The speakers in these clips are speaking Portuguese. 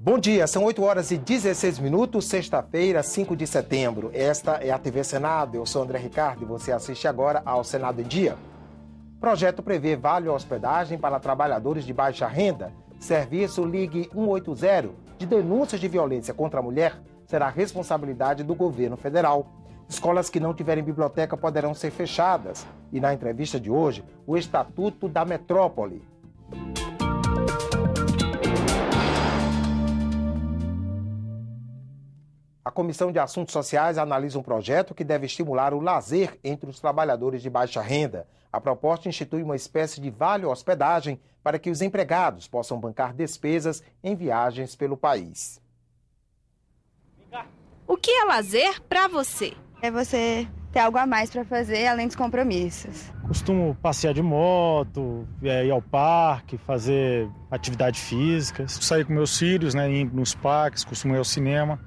Bom dia, são 8h16, sexta-feira, 5 de setembro. Esta é a TV Senado, eu sou André Ricardo e você assiste agora ao Senado em Dia. Projeto prevê vale hospedagem para trabalhadores de baixa renda. Serviço Ligue 180 de denúncias de violência contra a mulher será responsabilidade do governo federal. Escolas que não tiverem biblioteca poderão ser fechadas. E na entrevista de hoje, o Estatuto da Metrópole. A Comissão de Assuntos Sociais analisa um projeto que deve estimular o lazer entre os trabalhadores de baixa renda. A proposta institui uma espécie de vale-hospedagem para que os empregados possam bancar despesas em viagens pelo país. O que é lazer para você? É você ter algo a mais para fazer além dos compromissos. Costumo passear de moto, ir ao parque, fazer atividade física, sair com meus filhos, ir nos parques, costumo ir ao cinema.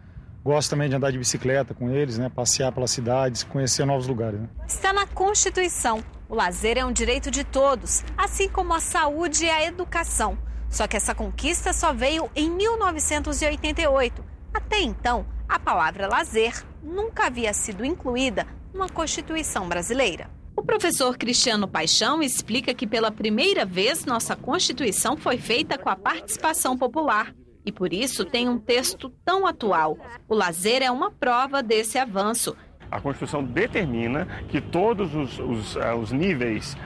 Gosto também de andar de bicicleta com eles, passear pelas cidades, conhecer novos lugares. Está na Constituição. O lazer é um direito de todos, assim como a saúde e a educação. Só que essa conquista só veio em 1988. Até então, a palavra lazer nunca havia sido incluída numa Constituição brasileira. O professor Cristiano Paixão explica que pela primeira vez nossa Constituição foi feita com a participação popular. E por isso tem um texto tão atual. O lazer é uma prova desse avanço. A Constituição determina que todos os níveis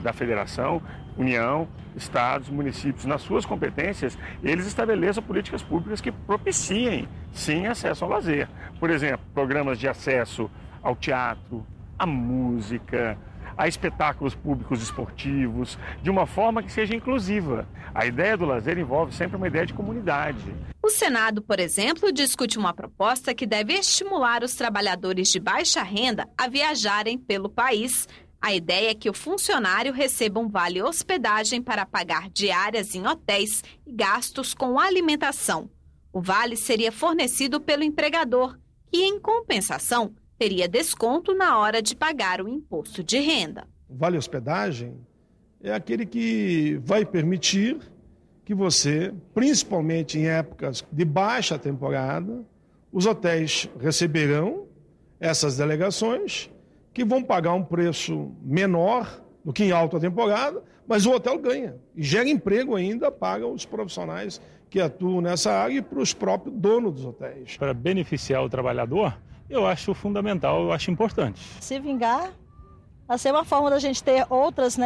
da federação, União, estados, municípios, nas suas competências, eles estabeleçam políticas públicas que propiciem, sim, acesso ao lazer. Por exemplo, programas de acesso ao teatro, à música, a espetáculos públicos esportivos, de uma forma que seja inclusiva. A ideia do lazer envolve sempre uma ideia de comunidade. O Senado, por exemplo, discute uma proposta que deve estimular os trabalhadores de baixa renda a viajarem pelo país. A ideia é que o funcionário receba um vale hospedagem para pagar diárias em hotéis e gastos com alimentação. O vale seria fornecido pelo empregador, que, em compensação, teria desconto na hora de pagar o imposto de renda. O vale hospedagem é aquele que vai permitir que você, principalmente em épocas de baixa temporada, os hotéis receberão essas delegações que vão pagar um preço menor do que em alta temporada, mas o hotel ganha e gera emprego ainda para os profissionais que atuam nessa área e para os próprios donos dos hotéis. Para beneficiar o trabalhador, eu acho fundamental, eu acho importante. Se vingar, vai ser uma forma da gente ter outras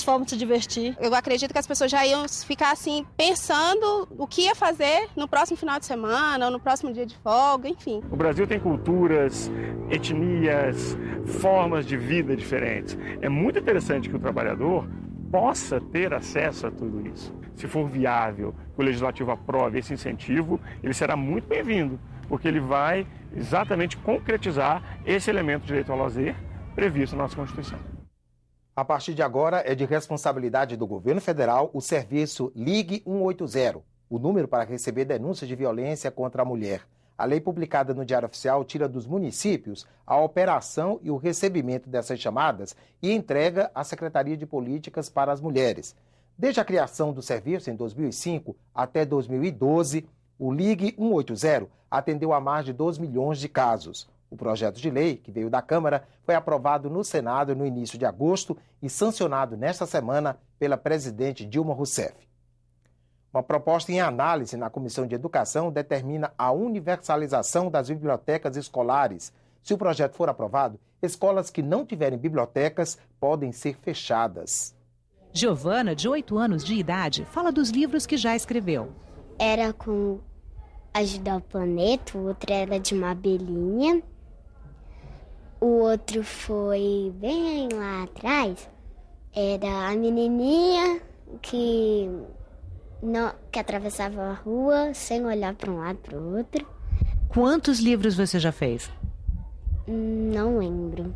formas de se divertir. Eu acredito que as pessoas já iam ficar assim, pensando o que ia fazer no próximo final de semana, ou no próximo dia de folga, enfim. O Brasil tem culturas, etnias, formas de vida diferentes. É muito interessante que o trabalhador possa ter acesso a tudo isso. Se for viável, que o Legislativo aprove esse incentivo, ele será muito bem-vindo, porque ele vai exatamente concretizar esse elemento de direito ao lazer previsto na nossa Constituição. A partir de agora, é de responsabilidade do governo federal o serviço Ligue 180, o número para receber denúncias de violência contra a mulher. A lei publicada no Diário Oficial tira dos municípios a operação e o recebimento dessas chamadas e entrega à Secretaria de Políticas para as Mulheres. Desde a criação do serviço em 2005 até 2012, o Ligue 180 atendeu a mais de 2 milhões de casos. O projeto de lei, que veio da Câmara, foi aprovado no Senado no início de agosto e sancionado nesta semana pela presidente Dilma Rousseff. Uma proposta em análise na Comissão de Educação determina a universalização das bibliotecas escolares. Se o projeto for aprovado, escolas que não tiverem bibliotecas podem ser fechadas. Giovana, de 8 anos de idade, fala dos livros que já escreveu. Era com Ajudar o Planeta, o outro era de uma abelhinha. O outro foi bem lá atrás, era a menininha que atravessava a rua sem olhar para um lado para o outro. Quantos livros você já fez? Não lembro.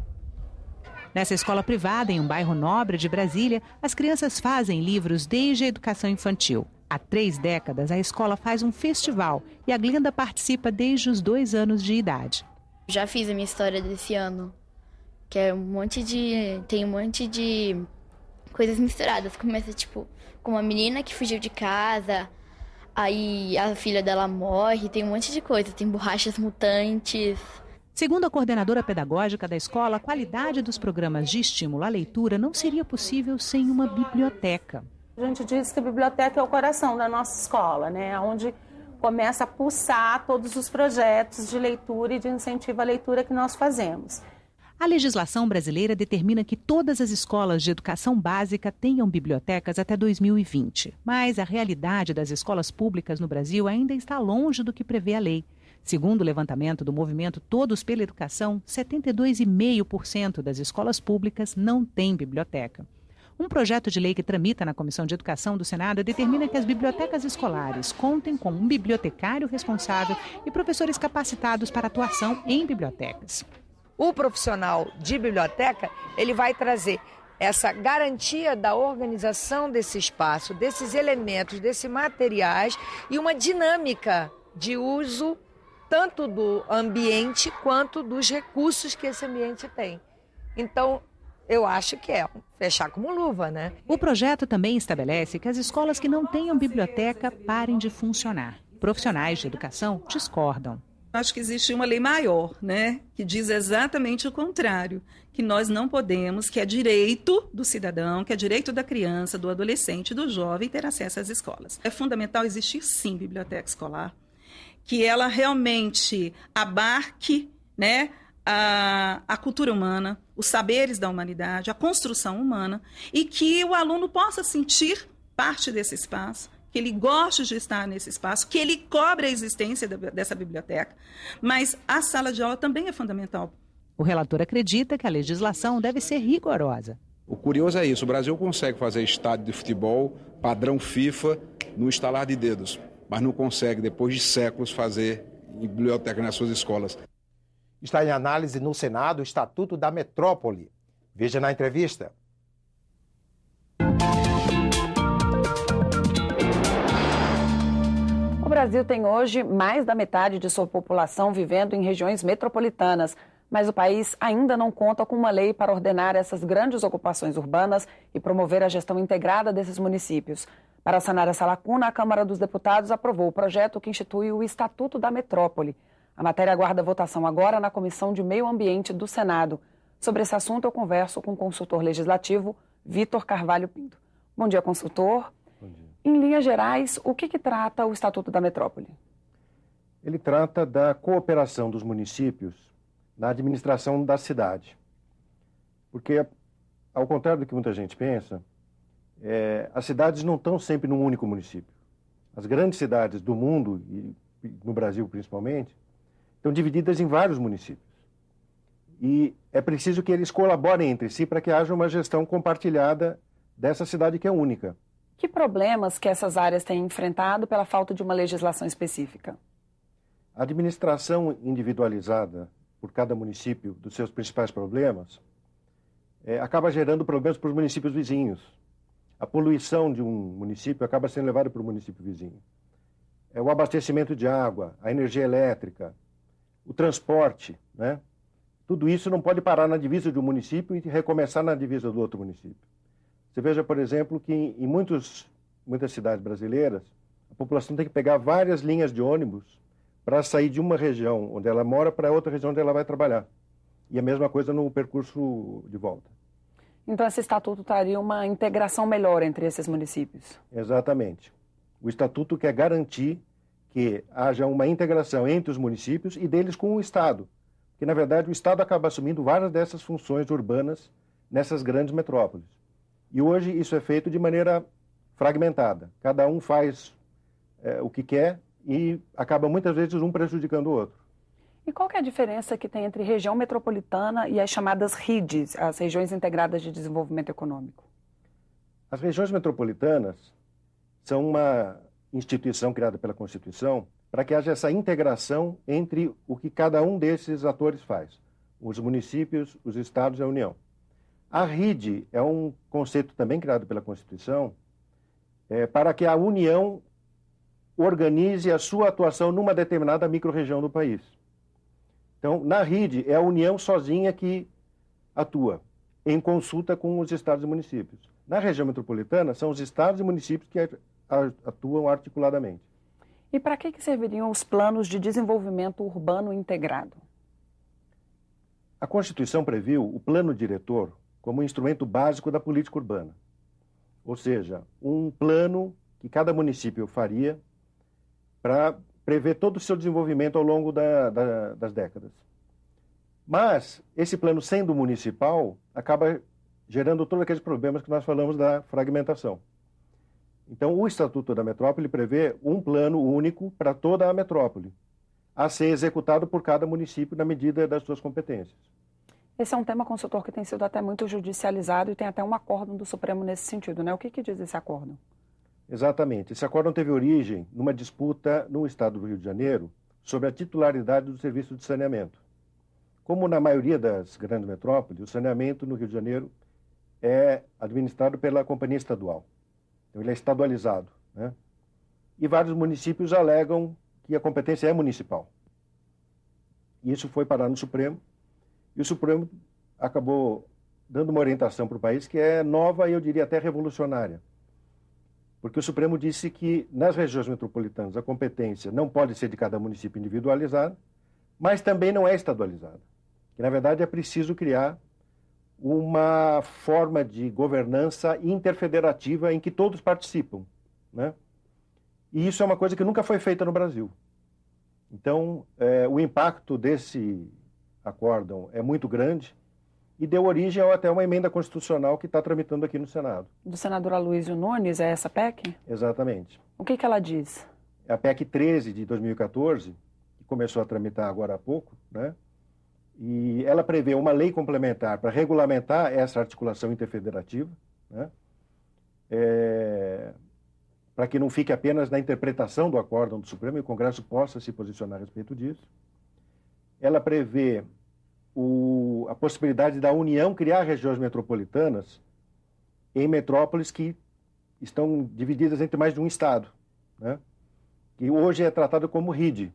Nessa escola privada, em um bairro nobre de Brasília, as crianças fazem livros desde a educação infantil. Há 3 décadas, a escola faz um festival e a Glenda participa desde os 2 anos de idade. Já fiz a minha história desse ano. que é tem um monte de coisas misturadas. Começa, tipo, com uma menina que fugiu de casa, aí a filha dela morre, tem um monte de coisa, tem borrachas mutantes. Segundo a coordenadora pedagógica da escola, a qualidade dos programas de estímulo à leitura não seria possível sem uma biblioteca. A gente diz que a biblioteca é o coração da nossa escola, né? Onde começa a pulsar todos os projetos de leitura e de incentivo à leitura que nós fazemos. A legislação brasileira determina que todas as escolas de educação básica tenham bibliotecas até 2020. Mas a realidade das escolas públicas no Brasil ainda está longe do que prevê a lei. Segundo o levantamento do movimento Todos pela Educação, 72,5% das escolas públicas não têm biblioteca. Um projeto de lei que tramita na Comissão de Educação do Senado determina que as bibliotecas escolares contem com um bibliotecário responsável e professores capacitados para atuação em bibliotecas. O profissional de biblioteca, ele vai trazer essa garantia da organização desse espaço, desses elementos, desses materiais e uma dinâmica de uso tanto do ambiente quanto dos recursos que esse ambiente tem. Então, eu acho que é fechar como luva, né? O projeto também estabelece que as escolas que não tenham biblioteca parem de funcionar. Profissionais de educação discordam. Acho que existe uma lei maior, né, que diz exatamente o contrário, que nós não podemos, que é direito do cidadão, que é direito da criança, do adolescente, do jovem ter acesso às escolas. É fundamental existir, sim, biblioteca escolar, que ela realmente abarque, né, a cultura humana, os saberes da humanidade, a construção humana, e que o aluno possa sentir parte desse espaço, que ele goste de estar nesse espaço, que ele cobre a existência dessa biblioteca, mas a sala de aula também é fundamental. O relator acredita que a legislação deve ser rigorosa. O curioso é isso, o Brasil consegue fazer estádio de futebol padrão FIFA no estalar de dedos, mas não consegue, depois de séculos, fazer biblioteca nas suas escolas. Está em análise no Senado o Estatuto da Metrópole. Veja na entrevista. O Brasil tem hoje mais da metade de sua população vivendo em regiões metropolitanas, mas o país ainda não conta com uma lei para ordenar essas grandes ocupações urbanas e promover a gestão integrada desses municípios. Para sanar essa lacuna, a Câmara dos Deputados aprovou o projeto que institui o Estatuto da Metrópole. A matéria aguarda votação agora na Comissão de Meio Ambiente do Senado. Sobre esse assunto, eu converso com o consultor legislativo Vitor Carvalho Pinto. Bom dia, consultor. Bom dia. Em linhas gerais, o que trata o Estatuto da Metrópole? Ele trata da cooperação dos municípios na administração da cidade. Porque, ao contrário do que muita gente pensa, as cidades não estão sempre num único município. As grandes cidades do mundo, e no Brasil principalmente, estão divididas em vários municípios. E é preciso que eles colaborem entre si para que haja uma gestão compartilhada dessa cidade que é única. Que problemas que essas áreas têm enfrentado pela falta de uma legislação específica? A administração individualizada por cada município dos seus principais problemas acaba gerando problemas para os municípios vizinhos. A poluição de um município acaba sendo levada para o município vizinho. O abastecimento de água, a energia elétrica, o transporte, né? Tudo isso não pode parar na divisa de um município e recomeçar na divisa do outro município. Você veja, por exemplo, que em muitas cidades brasileiras, a população tem que pegar várias linhas de ônibus para sair de uma região onde ela mora para outra região onde ela vai trabalhar. E a mesma coisa no percurso de volta. Então, esse estatuto traria uma integração melhor entre esses municípios? Exatamente. O estatuto quer garantir que haja uma integração entre os municípios e deles com o Estado. Porque, na verdade, o Estado acaba assumindo várias dessas funções urbanas nessas grandes metrópoles. E hoje isso é feito de maneira fragmentada. Cada um faz o que quer e acaba muitas vezes um prejudicando o outro. E qual que é a diferença que tem entre região metropolitana e as chamadas RIDs, as Regiões Integradas de Desenvolvimento Econômico? As regiões metropolitanas são uma instituição criada pela Constituição para que haja essa integração entre o que cada um desses atores faz, os municípios, os estados e a União. A RID é um conceito também criado pela Constituição para que a União organize a sua atuação numa determinada microrregião do país. Então, na RID, é a União sozinha que atua em consulta com os estados e municípios. Na região metropolitana, são os estados e municípios que atuam articuladamente. E para que serviriam os planos de desenvolvimento urbano integrado? A Constituição previu o plano diretor como instrumento básico da política urbana. Ou seja, um plano que cada município faria para prever todo o seu desenvolvimento ao longo das décadas. Mas esse plano, sendo municipal, acaba gerando todos aqueles problemas que nós falamos da fragmentação. Então, o Estatuto da Metrópole prevê um plano único para toda a metrópole, a ser executado por cada município na medida das suas competências. Esse é um tema, consultor, que tem sido até muito judicializado e tem até um acórdão do Supremo nesse sentido, né? O que diz esse acórdão? Exatamente. Esse acórdão teve origem numa disputa no estado do Rio de Janeiro sobre a titularidade do serviço de saneamento. Como na maioria das grandes metrópoles, o saneamento no Rio de Janeiro é administrado pela companhia estadual. Então, ele é estadualizado, né? E vários municípios alegam que a competência é municipal. E isso foi parar no Supremo, e o Supremo acabou dando uma orientação para o país que é nova e eu diria até revolucionária. Porque o Supremo disse que nas regiões metropolitanas a competência não pode ser de cada município individualizada, mas também não é estadualizada. Que, na verdade, é preciso criar uma forma de governança interfederativa em que todos participam, né? E isso é uma coisa que nunca foi feita no Brasil. Então, o impacto desse acórdão é muito grande e deu origem até uma emenda constitucional que está tramitando aqui no Senado. Do senador Aloysio Nunes, é essa PEC? Exatamente. O que ela diz? É a PEC 13 de 2014, que começou a tramitar agora há pouco, né? E ela prevê uma lei complementar para regulamentar essa articulação interfederativa, né? Para que não fique apenas na interpretação do acórdão do Supremo e o Congresso possa se posicionar a respeito disso. Ela prevê a possibilidade da União criar regiões metropolitanas em metrópoles que estão divididas entre mais de um estado, né? Que hoje é tratado como RID.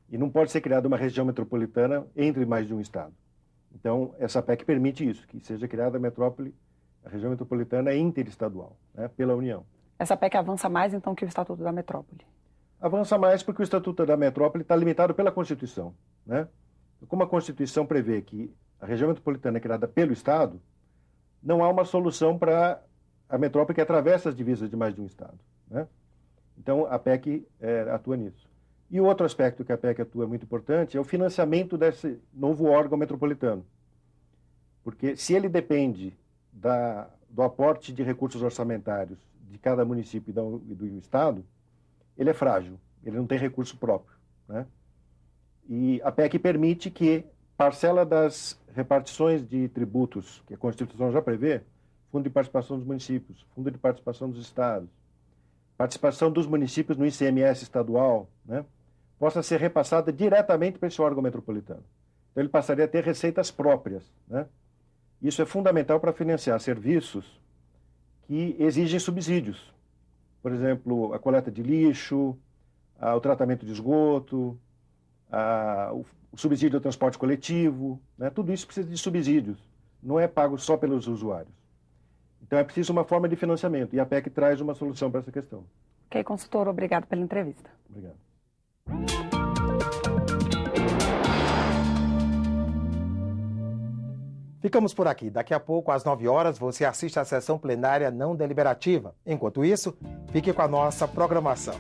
E não pode ser criada uma região metropolitana entre mais de um estado. Então, essa PEC permite isso, que seja criada a região metropolitana interestadual, né, pela União. Essa PEC avança mais, então, que o Estatuto da Metrópole? Avança mais porque o Estatuto da Metrópole está limitado pela Constituição, né? Como a Constituição prevê que a região metropolitana é criada pelo Estado, não há uma solução para a metrópole que atravessa as divisas de mais de um estado, né? Então, a PEC atua nisso. E o outro aspecto que a PEC atua muito importante é o financiamento desse novo órgão metropolitano. Porque se ele depende do aporte de recursos orçamentários de cada município e do Estado, ele é frágil, ele não tem recurso próprio, né? E a PEC permite que parcela das repartições de tributos, que a Constituição já prevê, Fundo de Participação dos Municípios, Fundo de Participação dos Estados, participação dos municípios no ICMS estadual, né, possa ser repassada diretamente para esse órgão metropolitano. Então, ele passaria a ter receitas próprias, né? Isso é fundamental para financiar serviços que exigem subsídios. Por exemplo, a coleta de lixo, o tratamento de esgoto, o subsídio ao transporte coletivo, né? Tudo isso precisa de subsídios, não é pago só pelos usuários. Então, é preciso uma forma de financiamento, e a PEC traz uma solução para essa questão. Ok, consultor, obrigado pela entrevista. Obrigado. Ficamos por aqui. Daqui a pouco, às 9 horas, você assiste à sessão plenária não deliberativa. Enquanto isso, fique com a nossa programação.